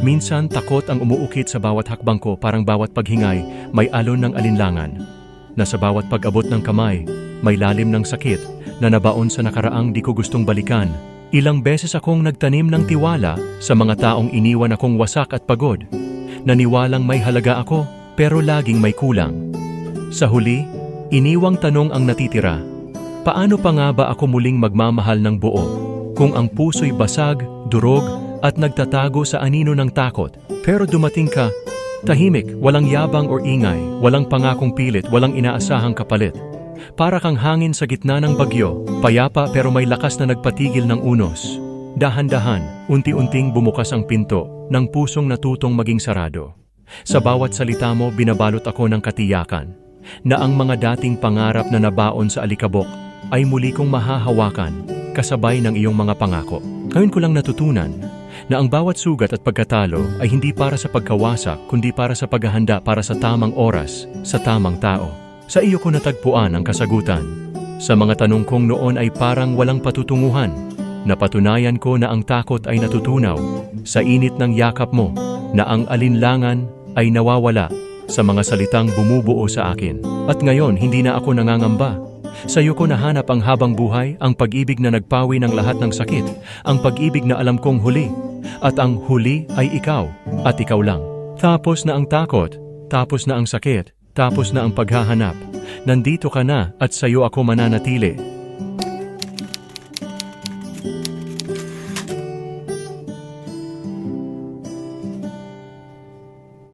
Minsan takot ang umuukit sa bawat hakbang ko, parang bawat paghingay may alon ng alinlangan. Na sa bawat pag-abot ng kamay, may lalim ng sakit na nabaon sa nakaraang di ko gustong balikan. Ilang beses akong nagtanim ng tiwala sa mga taong iniwan akong wasak at pagod. Naniwalang may halaga ako, pero laging may kulang. Sa huli, iniwang tanong ang natitira. Paano pa nga ba ako muling magmamahal ng buo kung ang puso'y basag, durog, at nagtatago sa anino ng takot? Pero dumating ka, tahimik, walang yabang or ingay, walang pangakong pilit, walang inaasahang kapalit. Para kang hangin sa gitna ng bagyo, payapa pero may lakas na nagpatigil ng unos. Dahan-dahan, unti-unting bumukas ang pinto ng pusong natutong maging sarado. Sa bawat salita mo, binabalot ako ng katiyakan na ang mga dating pangarap na nabaon sa alikabok ay muli kong mahahawakan kasabay ng iyong mga pangako. Ngayon ko lang natutunan na ang bawat sugat at pagkatalo ay hindi para sa pagkawasak, kundi para sa paghahanda para sa tamang oras, sa tamang tao. Sa iyo ko natagpuan ang kasagutan. Sa mga tanong kong noon ay parang walang patutunguhan. Napatunayan ko na ang takot ay natutunaw sa init ng yakap mo, na ang alinlangan ay nawawala sa mga salitang bumubuo sa akin. At ngayon, hindi na ako nangangamba. Sa iyo ko nahanap ang habang buhay, ang pag-ibig na nagpawi ng lahat ng sakit, ang pag-ibig na alam kong huli. At ang huli ay ikaw, at ikaw lang. Tapos na ang takot, tapos na ang sakit, tapos na ang paghahanap. Nandito ka na at sa iyo ako mananatili.